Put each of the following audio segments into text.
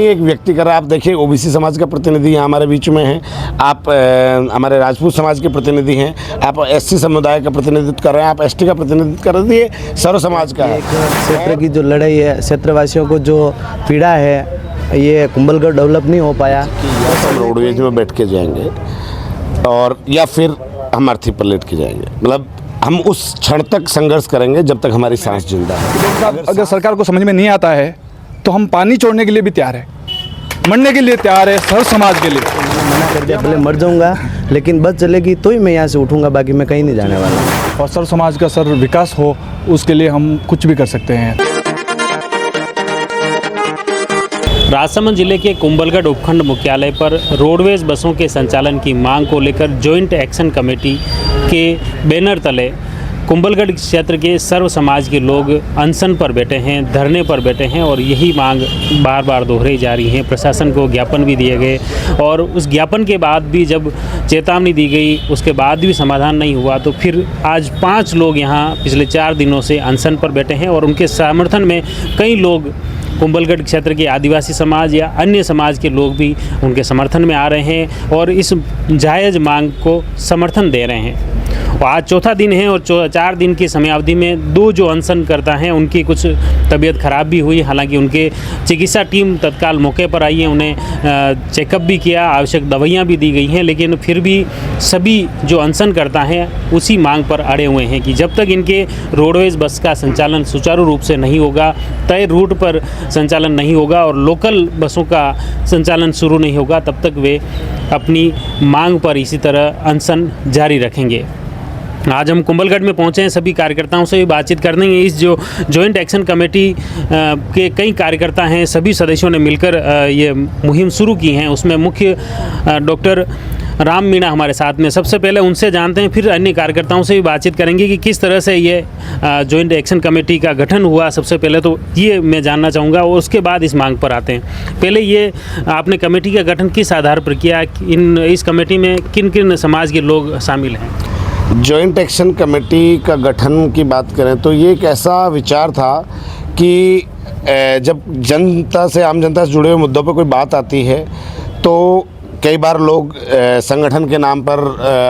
एक व्यक्ति कर रहा है। आप देखिए ओबीसी समाज का प्रतिनिधि यहाँ हमारे बीच में है, आप हमारे राजपूत समाज के प्रतिनिधि हैं, आप एससी समुदाय का प्रतिनिधित्व कर रहे हैं, आप एसटी का प्रतिनिधित्व कर रहे हैं, ये सर्व समाज का है। क्षेत्र की जो लड़ाई है, क्षेत्रवासियों को जो पीड़ा है, ये कुंभलगढ़ डेवलप नहीं हो पाया। हम रोडवेज में बैठ के जाएंगे और या फिर हम अर्थी पर लेट के जाएंगे, मतलब हम उस क्षण तक संघर्ष करेंगे जब तक हमारी सांस जिंदा है। अगर सरकार को समझ में नहीं आता है तो हम पानी छोड़ने के लिए भी तैयार है, मरने के लिए तैयार है, सर्व समाज के लिए। मना कर दिया, भले मर जाऊंगा लेकिन बस चलेगी तो ही मैं यहाँ से उठूंगा, बाकी मैं कहीं नहीं जाने वाला। और सर्व समाज का सर्व विकास हो, उसके लिए हम कुछ भी कर सकते हैं। राजसमंद जिले के कुंभलगढ़ उपखंड मुख्यालय पर रोडवेज बसों के संचालन की मांग को लेकर जॉइंट एक्शन कमेटी के बैनर तले कुंभलगढ़ क्षेत्र के सर्व समाज के लोग अनशन पर बैठे हैं, धरने पर बैठे हैं और यही मांग बार बार दोहराई जा रही है। प्रशासन को ज्ञापन भी दिए गए और उस ज्ञापन के बाद भी जब चेतावनी दी गई उसके बाद भी समाधान नहीं हुआ, तो फिर आज 5 लोग यहाँ पिछले 4 दिनों से अनशन पर बैठे हैं और उनके समर्थन में कई लोग कुंभलगढ़ क्षेत्र के आदिवासी समाज या अन्य समाज के लोग भी उनके समर्थन में आ रहे हैं और इस जायज़ मांग को समर्थन दे रहे हैं। और आज चौथा दिन है और 4 दिन की समयावधि में 2 जो अनशन करता हैं उनकी कुछ तबीयत खराब भी हुई। हालांकि उनके चिकित्सा टीम तत्काल मौके पर आई है, उन्हें चेकअप भी किया, आवश्यक दवाइयाँ भी दी गई हैं, लेकिन फिर भी सभी जो अनशन करता हैं उसी मांग पर अड़े हुए हैं कि जब तक इनके रोडवेज बस का संचालन सुचारू रूप से नहीं होगा, तय रूट पर संचालन नहीं होगा और लोकल बसों का संचालन शुरू नहीं होगा, तब तक वे अपनी मांग पर इसी तरह अनशन जारी रखेंगे। आज हम कुंभलगढ़ में पहुंचे हैं, सभी कार्यकर्ताओं से भी बातचीत करने हैं। इस जो जॉइंट एक्शन कमेटी के कई कार्यकर्ता हैं, सभी सदस्यों ने मिलकर ये मुहिम शुरू की है। उसमें मुख्य डॉक्टर राम मीणा हमारे साथ में। सबसे पहले उनसे जानते हैं, फिर अन्य कार्यकर्ताओं से भी बातचीत करेंगे कि किस तरह से ये जॉइंट एक्शन कमेटी का गठन हुआ। सबसे पहले तो ये मैं जानना चाहूँगा और उसके बाद इस मांग पर आते हैं। पहले ये आपने कमेटी का गठन किस आधार पर किया? इस कमेटी में किन किन समाज के लोग शामिल हैं? जॉइंट एक्शन कमेटी का गठन की बात करें तो ये एक ऐसा विचार था कि जब जनता से, आम जनता से जुड़े हुए मुद्दों पर कोई बात आती है तो कई बार लोग संगठन के नाम पर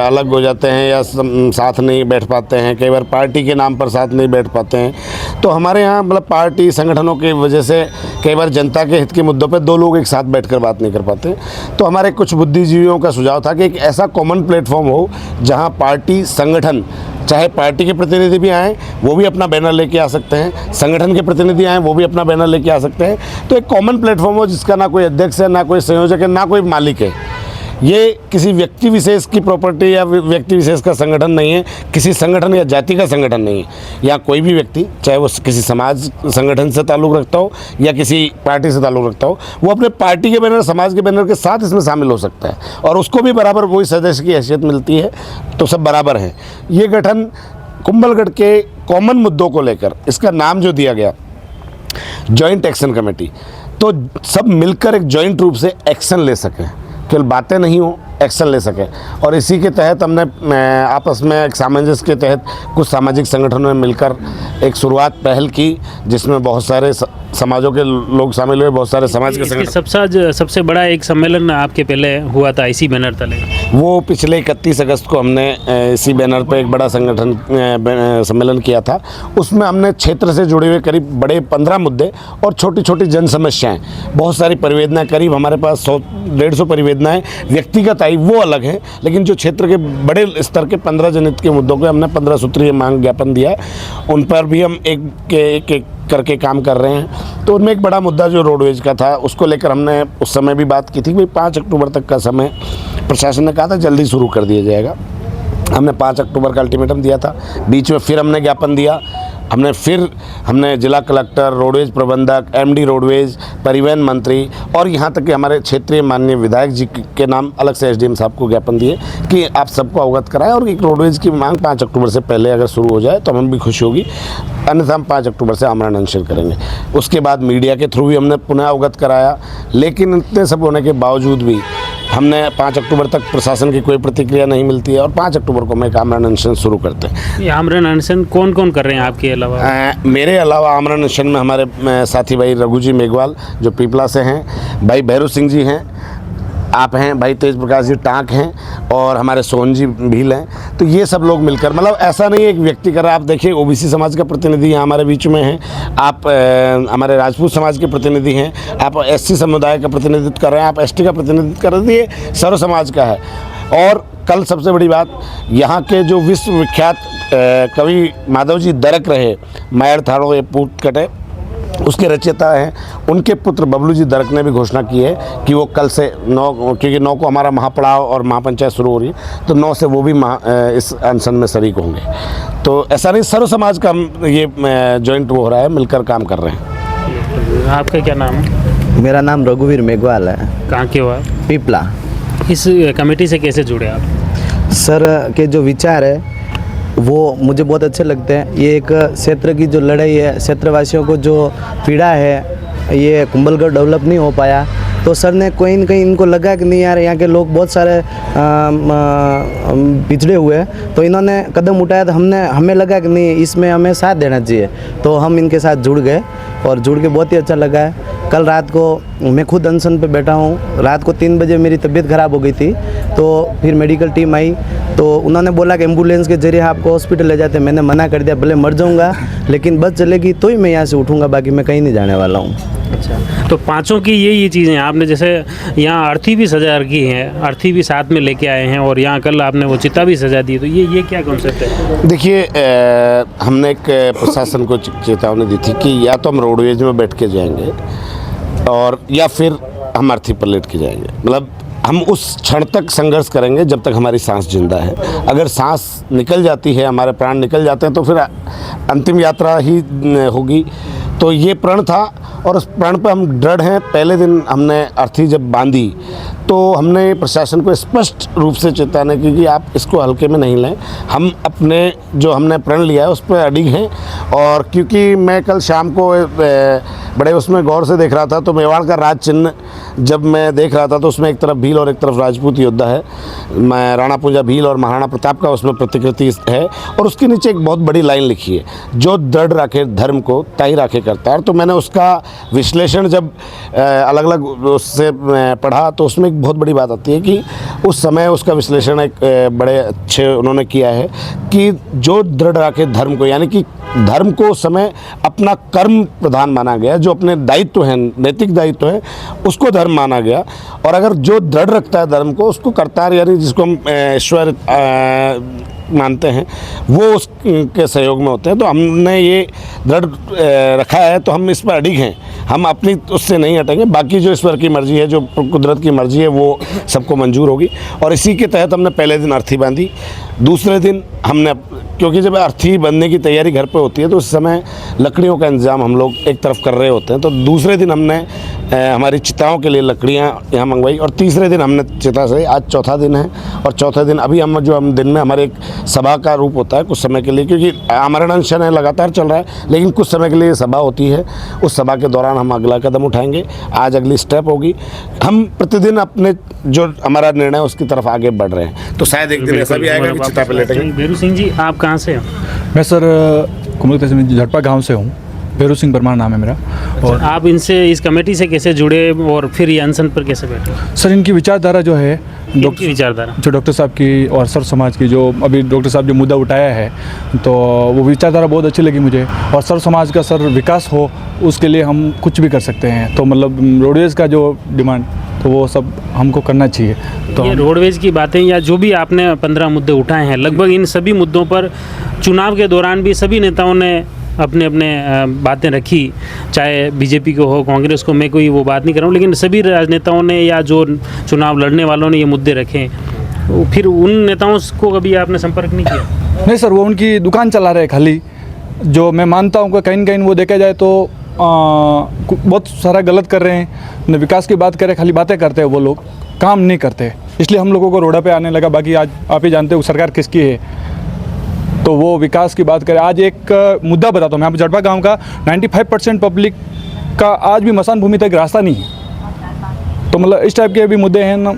अलग हो जाते हैं या साथ नहीं बैठ पाते हैं, कई बार पार्टी के नाम पर साथ नहीं बैठ पाते हैं। तो हमारे यहाँ मतलब पार्टी संगठनों की वजह से कई बार जनता के हित के मुद्दों पे 2 लोग एक साथ बैठकर बात नहीं कर पाते। तो हमारे कुछ बुद्धिजीवियों का सुझाव था कि एक ऐसा कॉमन प्लेटफॉर्म हो जहाँ पार्टी, संगठन, चाहे पार्टी के प्रतिनिधि भी आएँ वो भी अपना बैनर लेके आ सकते हैं, संगठन के प्रतिनिधि आएँ वो भी अपना बैनर लेके आ सकते हैं। तो एक कॉमन प्लेटफॉर्म हो जिसका ना कोई अध्यक्ष है, ना कोई संयोजक है, ना कोई मालिक है। ये किसी व्यक्ति विशेष की प्रॉपर्टी या व्यक्ति विशेष का संगठन नहीं है, किसी संगठन या जाति का संगठन नहीं है। यहाँ कोई भी व्यक्ति, चाहे वो किसी समाज संगठन से ताल्लुक़ रखता हो या किसी पार्टी से ताल्लुक़ रखता हो, वो अपने पार्टी के बैनर, समाज के बैनर के साथ इसमें शामिल हो सकता है और उसको भी बराबर वही सदस्य की हैसियत मिलती है। तो सब बराबर हैं। ये गठन कुंभलगढ़ के कॉमन मुद्दों को लेकर, इसका नाम जो दिया गया जॉइंट एक्शन कमेटी, तो सब मिलकर एक जॉइंट रूप से एक्शन ले सकें, केवल बातें नहीं हो, एक्शन ले सकें। और इसी के तहत हमने आपस में एक सामंजस्य के तहत कुछ सामाजिक संगठनों में मिलकर एक शुरुआत पहल की, जिसमें बहुत सारे समाजों के लोग शामिल हुए, बहुत सारे समाज के संगठन। सबसे बड़ा एक सम्मेलन आपके पहले हुआ था इसी बैनर तले, वो पिछले 31 अगस्त को हमने इसी बैनर पर एक बड़ा संगठन सम्मेलन किया था। उसमें हमने क्षेत्र से जुड़े हुए करीब बड़े 15 मुद्दे और छोटी छोटी जन समस्याएँ, बहुत सारी परिवेदनाएँ, करीब हमारे पास 100-150 परिवेदनाएँ व्यक्तिगत आई, वो अलग है, लेकिन जो क्षेत्र के बड़े स्तर के 15 जनहित के मुद्दों को हमने 15 सूत्रीय मांग ज्ञापन दिया, उन पर भी हम एक करके काम कर रहे हैं। तो उनमें एक बड़ा मुद्दा जो रोडवेज का था, उसको लेकर हमने उस समय भी बात की थी कि 5 अक्टूबर तक का समय प्रशासन ने कहा था जल्दी शुरू कर दिया जाएगा। हमने 5 अक्टूबर का अल्टीमेटम दिया था। बीच में फिर हमने ज्ञापन दिया, हमने जिला कलेक्टर, रोडवेज प्रबंधक, एमडी रोडवेज, परिवहन मंत्री और यहाँ तक कि हमारे क्षेत्रीय माननीय विधायक जी के नाम अलग से एसडीएम साहब को ज्ञापन दिए कि आप सबको अवगत कराएं और एक रोडवेज की मांग 5 अक्टूबर से पहले अगर शुरू हो जाए तो हमें भी खुशी होगी, अन्यथा हम 5 अक्टूबर से आमरण अनशन करेंगे। उसके बाद मीडिया के थ्रू भी हमने पुनः अवगत कराया, लेकिन इतने सब होने के बावजूद भी हमने 5 अक्टूबर तक प्रशासन की कोई प्रतिक्रिया नहीं मिलती है और 5 अक्टूबर को मैं आमरण अनशन शुरू करते हैं। ये आमरण अनशन कौन कौन कर रहे हैं आपके अलावा? मेरे अलावा आमरण अनशन में हमारे साथी भाई रघु जी मेघवाल जो पीपला से हैं, भाई भैरू सिंह जी हैं, आप हैं, भाई तेज प्रकाश जी टाँक हैं और हमारे सोहन जी भील हैं। तो ये सब लोग मिलकर, मतलब ऐसा नहीं है एक व्यक्ति कर रहा है। आप देखिए ओबीसी समाज का प्रतिनिधि यहाँ हमारे बीच में हैं, आप हमारे राजपूत समाज के प्रतिनिधि हैं, आप एससी समुदाय का प्रतिनिधित्व कर रहे हैं, आप एसटी का प्रतिनिधित्व कर रहे हैं, ये सर्व समाज का है। और कल सबसे बड़ी बात, यहाँ के जो विश्व विख्यात कवि माधव जी दरक रहे, मायर थाड़ो ये पूट कटे, उसके रचयिता हैं, उनके पुत्र बबलू जी दरक ने भी घोषणा की है कि वो कल से 9, क्योंकि 9 को हमारा महापड़ाव और महापंचायत शुरू हो रही है, तो 9 से वो भी इस अनशन में शरीक होंगे। तो ऐसा नहीं, सर्व समाज का ये जॉइंट वो हो रहा है, मिलकर काम कर रहे हैं। आपका क्या नाम है? मेरा नाम रघुवीर मेघवाल है, कहाँ के हो आप? पीपला। इस कमेटी से कैसे जुड़े आप? सर के जो विचार है वो मुझे बहुत अच्छे लगते हैं। ये एक क्षेत्र की जो लड़ाई है, क्षेत्रवासियों को जो पीड़ा है, ये कुंभलगढ़ डेवलप नहीं हो पाया, तो सर ने कहीं न कहीं इनको लगा कि नहीं यार, यहाँ के लोग बहुत सारे पिछड़े हुए हैं, तो इन्होंने कदम उठाया, तो हमें लगा कि नहीं इसमें हमें साथ देना चाहिए, तो हम इनके साथ जुड़ गए और जुड़ के बहुत ही अच्छा लगा है। कल रात को मैं खुद अनशन पे बैठा हूँ, रात को 3 बजे मेरी तबीयत ख़राब हो गई थी, तो फिर मेडिकल टीम आई, तो उन्होंने बोला कि एम्बुलेंस के जरिए आपको हॉस्पिटल ले जाते। मैंने मना कर दिया, भले मर जाऊँगा लेकिन बस चलेगी तो ही मैं यहाँ से उठूँगा, बाकी मैं कहीं नहीं जाने वाला हूँ। अच्छा, तो पांचों की ये चीज़ें आपने, जैसे यहाँ अर्थी भी सजा रखी है, अर्थी भी साथ में लेके आए हैं और यहाँ कल आपने वो चिता भी सजा दी, तो ये क्या कॉन्सेप्ट है? देखिए, हमने एक प्रशासन को चेतावनी दी थी कि या तो हम रोडवेज में बैठ के जाएंगे और या फिर हम अर्थी पर लेट के जाएंगे। मतलब हम उस क्षण तक संघर्ष करेंगे जब तक हमारी सांस जिंदा है। अगर सांस निकल जाती है, हमारे प्राण निकल जाते हैं, तो फिर अंतिम यात्रा ही होगी। तो ये प्रण था और उस प्रण पे हम दृढ़ हैं। पहले दिन हमने अर्थी जब बांधी तो हमने प्रशासन को स्पष्ट रूप से चेतावनी की कि आप इसको हल्के में नहीं लें, हम अपने जो हमने प्रण लिया है उस पर अडिग हैं। और क्योंकि मैं कल शाम को बड़े उसमें गौर से देख रहा था, तो मेवाड़ का राज चिन्ह जब मैं देख रहा था तो उसमें एक तरफ भील और एक तरफ राजपूत योद्धा है, मैं राणा पूंजा भील और महाराणा प्रताप का उसमें प्रतिकृति है, और उसके नीचे एक बहुत बड़ी लाइन लिखी है, जो दृढ़ रखे धर्म को ताई राखे करतार। तो मैंने उसका विश्लेषण जब अलग अलग उससे पढ़ा तो उसमें एक बहुत बड़ी बात आती है कि उस समय उसका विश्लेषण एक बड़े अच्छे उन्होंने किया है कि जो दृढ़ रखे धर्म को, यानी कि धर्म को उस समय अपना कर्म प्रधान माना गया, जो अपने दायित्व हैं, नैतिक दायित्व हैं, उसको धर्म माना गया। और अगर जो दृढ़ रखता है धर्म को, उसको करतार, यानी जिसको हम ईश्वर मानते हैं, वो उसके सहयोग में होते हैं। तो हमने ये दृढ़ रखा है, तो हम इस पर अडिग हैं, हम अपनी उससे नहीं हटेंगे। बाकी जो ईश्वर की मर्जी है, जो कुदरत की मर्जी है, वो सबको मंजूर होगी। और इसी के तहत हमने पहले दिन अर्थी बांधी। दूसरे दिन हमने, क्योंकि जब अर्थी बनने की तैयारी घर पे होती है तो उस समय लकड़ियों का इंतज़ाम हम लोग एक तरफ कर रहे होते हैं, तो दूसरे दिन हमने हमारी चिताओं के लिए लकड़ियाँ यहाँ मंगवाई। और तीसरे दिन हमने चिता से, आज चौथा दिन है, और चौथे दिन अभी हम दिन में हमारे एक सभा का रूप होता है कुछ समय के लिए, क्योंकि आमरण अनशन है, लगातार चल रहा है, लेकिन कुछ समय के लिए सभा होती है। उस सभा के दौरान हम अगला कदम उठाएंगे। आज अगली स्टेप होगी। हम प्रतिदिन अपने जो हमारा निर्णय उसकी तरफ आगे बढ़ रहे हैं, तो शायद एक दिन ऐसा भी आएगा कि चिता पे लेटेंगे। भैरू सिंह जी, आप कहाँ से हो? मैं सर कुंभल तहसील में झटपा गांव से हूँ, भैरू सिंह परमार नाम है मेरा। और आप इनसे, इस कमेटी से कैसे जुड़े और फिर ये अनशन पर कैसे बैठे? सर इनकी विचारधारा जो है, की विचारधारा जो डॉक्टर साहब की और सर्व समाज की, जो अभी डॉक्टर साहब जो मुद्दा उठाया है, तो वो विचारधारा बहुत अच्छी लगी मुझे। और सर्व समाज का सर विकास हो, उसके लिए हम कुछ भी कर सकते हैं। तो मतलब रोडवेज का जो डिमांड, तो वो सब हमको करना चाहिए। तो ये रोडवेज की बातें या जो भी आपने 15 मुद्दे उठाए हैं, लगभग इन सभी मुद्दों पर चुनाव के दौरान भी सभी नेताओं ने अपने बातें रखी, चाहे बीजेपी को हो, कांग्रेस को, मैं कोई वो बात नहीं कर रहा हूँ, लेकिन सभी राजनेताओं ने या जो चुनाव लड़ने वालों ने ये मुद्दे रखे। फिर उन नेताओं को कभी आपने संपर्क नहीं किया? नहीं सर, वो उनकी दुकान चला रहे खाली। जो मैं मानता हूँ कि कहीं न कहीं वो देखा जाए तो बहुत सारा गलत कर रहे हैं। न विकास की बात करें, खाली बातें करते हैं वो लोग, काम नहीं करते। इसलिए हम लोगों को रोडा पे आने लगा। बाकी आज आप ही जानते हो सरकार किसकी है, तो वो विकास की बात करें। आज एक मुद्दा बताता हूँ मैं, झटपा गांव का 95% पब्लिक का आज भी मसान भूमि तक रास्ता नहीं है। तो मतलब इस टाइप के भी मुद्दे हैं ना,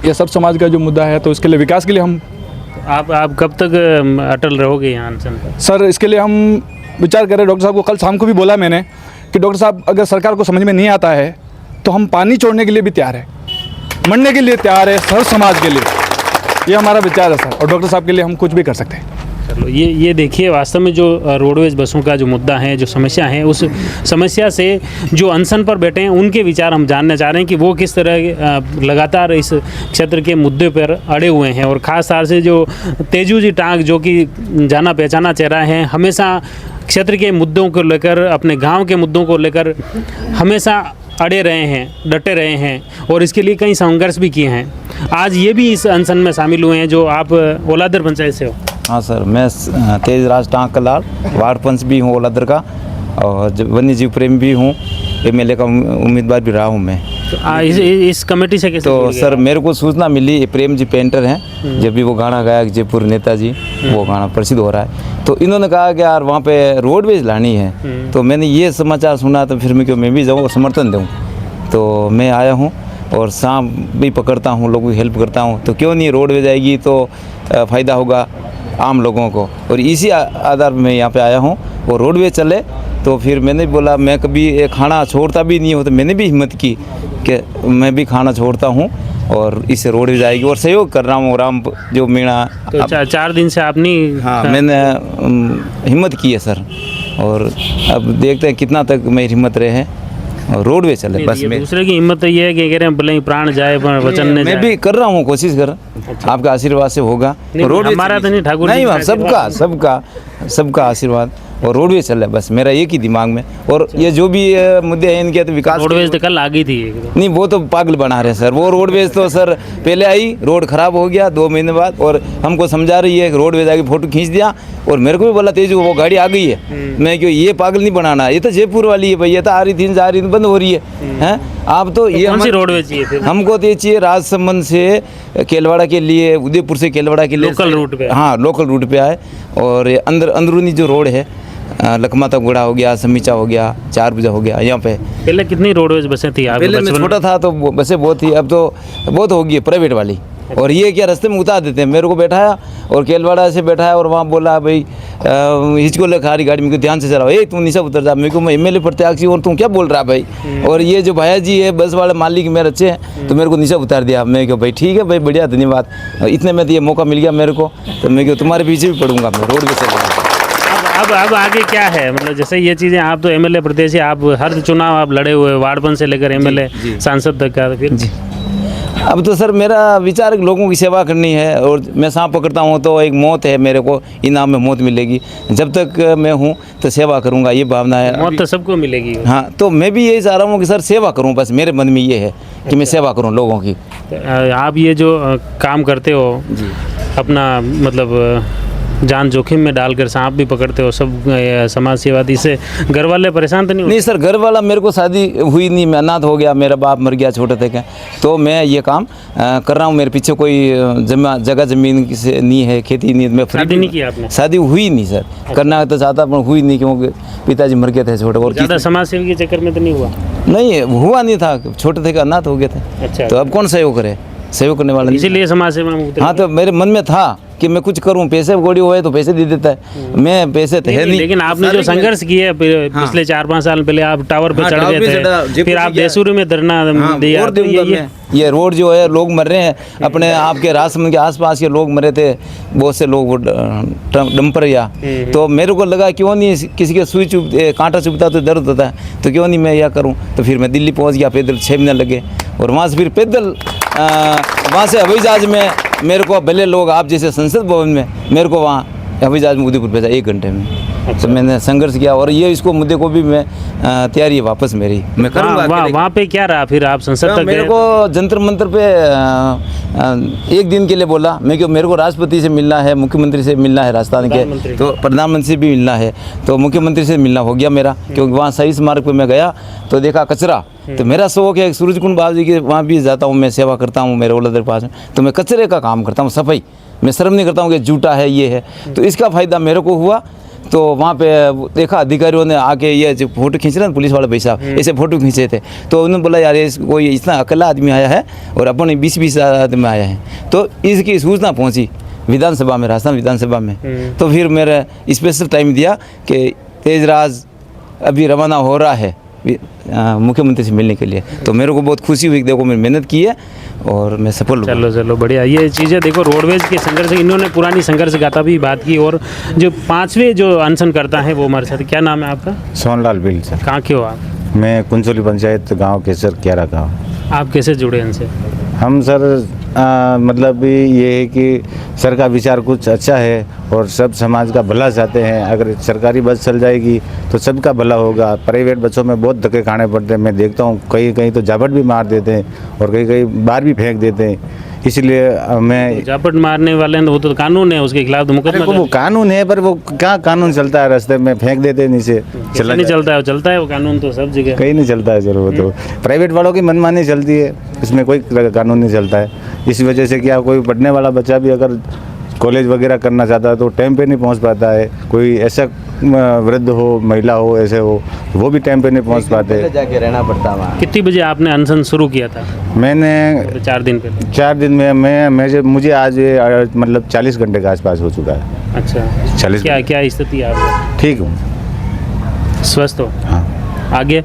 ये सब समाज का जो मुद्दा है, तो इसके लिए विकास के लिए हम आप कब तक अटल रहोगे यहाँ अनशन पर? सर इसके लिए हम विचार कर रहे हैं। डॉक्टर साहब को कल शाम को भी बोला मैंने कि डॉक्टर साहब अगर सरकार को समझ में नहीं आता है तो हम पानी छोड़ने के लिए भी तैयार है, मरने के लिए तैयार है, हर समाज के लिए। ये हमारा विचार है सर, और डॉक्टर साहब के लिए हम कुछ भी कर सकते हैं। चलो ये देखिए, वास्तव में जो रोडवेज बसों का जो मुद्दा है, जो समस्या है, उस समस्या से जो अनशन पर बैठे हैं उनके विचार हम जानना चाह रहे हैं कि वो किस तरह लगातार इस क्षेत्र के मुद्दे पर अड़े हुए हैं। और ख़ास तौर से जो तेजू जी टांग, जो कि जाना पहचाना चेहरा है, हमेशा क्षेत्र के मुद्दों को लेकर, अपने गांव के मुद्दों को लेकर हमेशा अड़े रहे हैं, डटे रहे हैं और इसके लिए कई संघर्ष भी किए हैं। आज ये भी इस अनशन में शामिल हुए हैं। जो आप ओलादर पंचायत से हो? हाँ सर, मैं तेजराज टांकलाल वार्ड पंच भी हूँ ओलादर का, और वन्य जीव प्रेमी भी हूँ, एमएलए का उम्मीदवार भी रहा हूँ मैं। तो इस कमेटी से कैसे तो जुड़ गए सर आप? मेरे को सूचना मिली, ये प्रेम जी पेंटर हैं, जब भी वो गाना गाया जयपुर नेताजी, वो गाना प्रसिद्ध हो रहा है, तो इन्होंने कहा कि यार वहाँ पे रोडवेज लानी है। तो मैंने ये समाचार सुना, तो फिर मैं भी जाऊँ और समर्थन दूँ। तो मैं आया हूँ और सांप भी पकड़ता हूँ, लोगों की हेल्प करता हूँ। तो क्यों नहीं, रोडवेज आएगी तो फ़ायदा होगा आम लोगों को, और इसी आधार पर मैं यहाँ पे आया हूँ। और रोडवेज चले तो फिर मैंने बोला, मैं कभी ये खाना छोड़ता भी नहीं हूँ, तो मैंने भी हिम्मत की कि मैं भी खाना छोड़ता हूँ और इससे रोडवेज आएगी, और सहयोग कर रहा हूँ। राम जो मीणा तो 4 दिन से आपने हाँ मैंने हिम्मत की है सर, और अब देखते हैं कितना तक मैं हिम्मत रहे हैं और रोडवेज चले। बस मैं दूसरे की हिम्मत तो ये है कि कह रहे हैं भले ही प्राण जाए पर वचन न मैं जाए। भी कर रहा हूँ, कोशिश कर रहा हूँ, आपका आशीर्वाद से होगा। नहीं, रोडवेज हमारा तो नहीं, ठाकुर जी नहीं, का सबका सबका सबका आशीर्वाद, और रोडवेज चले, बस मेरा एक ही दिमाग में। और ये जो भी मुद्दे हैं इनके, तो विकास रोडवेज तो कल आ गई थी एकदम। नहीं, वो तो पागल बना रहे हैं सर। वो रोडवेज तो सर पहले आई, रोड खराब हो गया 2 महीने बाद, और हमको समझा रही है कि रोडवेज आके फोटो खींच दिया, और मेरे को भी बोला तेजू वो गाड़ी आ गई है। मैं क्यों, ये पागल नहीं बनाना, ये तो जयपुर वाली है भैया, तो आ रही थी, जा रही थी, बंद हो रही है हैं। आप तो ये कौन सी रोडवेज चाहिए फिर? हमको तो ये चाहिए राजसमंद से केलवाड़ा के लिए, उदयपुर से केलवाड़ा के लिए लोकल रूट पे। हाँ लोकल रूट पे आए। और ये अंदरूनी जो रोड है, लखमा तक गुड़ा हो गया, समीचा हो गया, 4 बजा हो गया, यहाँ पे पहले कितनी रोडवेज बसें थी आपके पहले मैं बचपन में? छोटा था तो बसें बहुत थी, अब तो बहुत हो गई है प्राइवेट वाली। और ये क्या रास्ते में उतार देते हैं, मेरे को बैठाया और केलवाड़ा से बैठाया, और वहाँ बोला भाई हिचको ले खारी गाड़ी, मेरे को ध्यान से चलाओ, ए तू नीचे उतर जा। मेरे को, मैं एमएलए प्रत्याशी और तू क्या बोल रहा भाई। और ये जो भैया जी है बस वाले मालिक मेरे अच्छे हैं, तो मेरे को नीचे उतार दिया। मैं क्यों भाई ठीक है भाई, बढ़िया धन्यवाद, इतने में तो ये मौका मिल गया मेरे को, तो मैं क्यों तुम्हारे पीछे भी पढ़ूंगा, मैं रोड पे चलूँगा। अब आगे क्या है, मतलब जैसे ये चीज़ें, आप तो एमएलए प्रत्याशी, आप हर चुनाव आप लड़े हुए, वार्ड पंच से लेकर एमएलए सांसद तक का, फिर जी अब तो सर मेरा विचार लोगों की सेवा करनी है, और मैं सांप पकड़ता हूँ तो एक मौत है, मेरे को इनाम में मौत मिलेगी। जब तक मैं हूँ तो सेवा करूँगा, ये भावना है। मौत तो सबको मिलेगी। हाँ, तो मैं भी यही चाह रहा हूँ कि सर सेवा करूँ, बस मेरे मन में ये है कि मैं सेवा करूँ लोगों की। आप ये जो काम करते हो, अपना मतलब जान जोखिम में डालकर सांप भी पकड़ते हो, सब समाज सेवा, इससे घर वाले परेशान तो नहीं नहीं सर, घर वाला, मेरे को शादी हुई नहीं, मैं अनाथ हो गया, मेरा बाप मर गया छोटे थे क्या, तो मैं ये काम कर रहा हूँ। मेरे पीछे कोई जगह ज़मीन से नहीं है, खेती नहीं है, मैं शादी नहीं की आपने? शादी हुई नहीं सर, करना तो चाहता पर हुई नहीं, क्योंकि पिताजी मर गए थे छोटे। और ज़्यादा समाज सेवा के चक्कर में तो नहीं हुआ? नहीं हुआ नहीं था, छोटे थे, अनाथ हो गए थे। अच्छा, तो अब कौन सहयोग करे, सहयोग करने वाला नहीं। इसीलिए समाज सेवा में उतरे? हाँ, तो मेरे मन में था कि मैं कुछ करूं, पैसे गोड़ी हुए तो पैसे दे देता है, मैं पैसे थे नहीं। लेकिन आपने जो संघर्ष किया पिछले 4-5 साल पहले, आप टावर पे चढ़ गए थे, फिर आप देसूरी में धरना दिया, तो ये रोड जो है, लोग मर रहे हैं, अपने आपके राजसमंद के आसपास के लोग मरे थे, बहुत से लोग, वो डंपर या, तो मेरे को लगा क्यों नहीं किसी के सुई चुभ, कांटा चुभता तो दर्द होता है, तो क्यों नहीं मैं यह करूं। तो फिर मैं दिल्ली पहुंच गया पैदल, 6 महीने लगे, और वहाँ से फिर पैदल वहाँ से हवाई जहाज में मेरे को, भले लोग आप जैसे संसद भवन में, मेरे को वहाँ हवाई जहाज में उदयपुर भेजा 1 घंटे में। तो मैंने संघर्ष किया, और ये इसको मुद्दे को भी मैं तैयारी है वापस मेरी, मैं करूँगा। वहाँ पे क्या रहा फिर, आप संसद तक मेरे गए? को जंतर मंतर पे 1 दिन के लिए बोला, मैं क्यों, मेरे को राष्ट्रपति से मिलना है, मुख्यमंत्री से मिलना है राजस्थान के, तो प्रधानमंत्री से भी मिलना है, तो मुख्यमंत्री से मिलना हो गया मेरा, क्योंकि वहाँ सही स्मारक पे मैं गया तो देखा कचरा, तो मेरा शौक है सूरजकुंड बाबा जी के वहाँ भी जाता हूँ, मैं सेवा करता हूँ मेरे ओलादर पास में, तो मैं कचरे का काम करता हूँ, सफाई, मैं शर्म नहीं करता हूँ कि जूटा है ये है, तो इसका फ़ायदा मेरे को हुआ। तो वहाँ पे देखा अधिकारियों ने आके ये जो फोटो खींच रहे हैं पुलिस वाले भाई साहब ऐसे फोटो खींचे थे, तो उन्होंने बोला यार ये कोई इतना अकेला आदमी आया है और अपन 20-20 आदमी आया है। तो इसकी सूचना पहुँची विधानसभा में, राजस्थान विधानसभा में। तो फिर मेरा स्पेशल टाइम दिया कि तेजराज अभी रवाना हो रहा है मुख्यमंत्री से मिलने के लिए। तो मेरे को बहुत खुशी हुई, देखो मैंने मेहनत की है और मैं सफल हुआ। चलो चलो बढ़िया। ये चीज़ें देखो रोडवेज के संघर्ष, इन्होंने पुरानी संघर्ष गाथा भी बात की। और जो 5वें जो अनशन करता है वो हमारे साथ, क्या नाम है आपका? Sonlal bill sir. कहाँ के हो आप? मैं कुंचोली पंचायत गांव केसर क्यारा गाँव। आप कैसे जुड़े इनसे? हम सर मतलब ये है कि सर का विचार कुछ अच्छा है और सब समाज का भला चाहते हैं। अगर सरकारी बस चल जाएगी तो सबका भला होगा। प्राइवेट बसों में बहुत धक्के खाने पड़ते हैं, मैं देखता हूँ कहीं कहीं तो झापट भी मार देते हैं और कहीं कहीं बाहर भी फेंक देते हैं। इसलिए मैं झापट मारने वाले हैं, वो तो कानून है, उसके खिलाफ तो मुकदमा वो कानून है, पर वो क्या कानून चलता है, रास्ते में फेंक देते हैं नीचे। चला नहीं चलता है, चलता है वो कानून तो सब जगह। कहीं नहीं चलता है सर, वो तो प्राइवेट वालों की मनमानी चलती है, इसमें कोई कानून नहीं चलता है। इस वजह से क्या कोई पढ़ने वाला बच्चा भी अगर कॉलेज वगैरह करना चाहता है तो टाइम पे नहीं पहुंच पाता है। कोई ऐसा वृद्ध हो, महिला हो, ऐसे हो, वो भी टाइम पे नहीं पहुंच पाते, जाके रहना पड़ता वहाँ। कितनी बजे आपने अनशन शुरू किया था? मैंने 4 दिन पहले। 4 दिन में मुझे आज मतलब 40 घंटे के आसपास हो चुका है। अच्छा, 40 क्या स्थिति है आपकी? ठीक हूँ, स्वस्थ हो? हाँ। आगे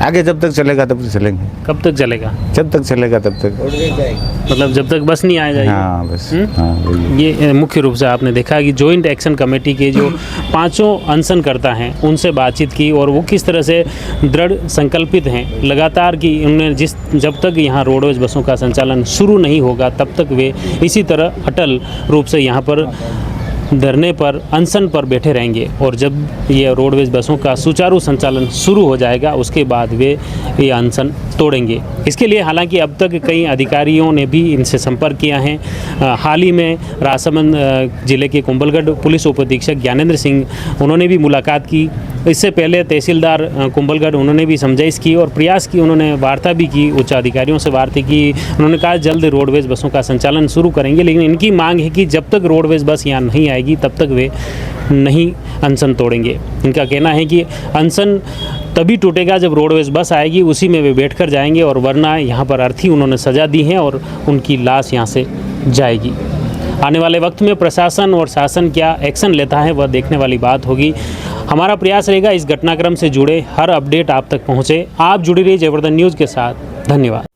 आगे जब तक चलेगा तब तक चलेंगे। कब तक चलेगा? जब तक चलेगा तब तक। मतलब जब तक बस नहीं आ जाएगी? हाँ बस, हाँ वही। ये मुख्य रूप से आपने देखा कि जॉइंट एक्शन कमेटी के जो 5 अनशनकर्ता हैं उनसे बातचीत की और वो किस तरह से दृढ़ संकल्पित हैं लगातार कि उन्हें जब तक यहाँ रोडवेज बसों का संचालन शुरू नहीं होगा तब तक वे इसी तरह अटल रूप से यहाँ पर धरने पर, अनशन पर बैठे रहेंगे। और जब ये रोडवेज बसों का सुचारू संचालन शुरू हो जाएगा उसके बाद वे ये अनशन तोड़ेंगे। इसके लिए हालांकि अब तक कई अधिकारियों ने भी इनसे संपर्क किया है। हाल ही में राजसमंद जिले के कुंभलगढ़ पुलिस उप अधीक्षक ज्ञानेंद्र सिंह, उन्होंने भी मुलाकात की। इससे पहले तहसीलदार कुंभलगढ़, उन्होंने भी समझाइश की और प्रयास की, उन्होंने वार्ता भी की, उच्च अधिकारियों से वार्ता की। उन्होंने कहा जल्द रोडवेज बसों का संचालन शुरू करेंगे, लेकिन इनकी मांग है कि जब तक रोडवेज बस यहाँ नहीं आएगी तब तक वे नहीं अनशन तोड़ेंगे। इनका कहना है कि अनशन तभी टूटेगा जब रोडवेज बस आएगी, उसी में वे बैठकर जाएंगे, और वरना यहाँ पर अर्थी उन्होंने सजा दी है और उनकी लाश यहाँ से जाएगी। आने वाले वक्त में प्रशासन और शासन क्या एक्शन लेता है वह देखने वाली बात होगी। हमारा प्रयास रहेगा इस घटनाक्रम से जुड़े हर अपडेट आप तक पहुँचे। आप जुड़ी रहिए जयवर्धन न्यूज़ के साथ। धन्यवाद।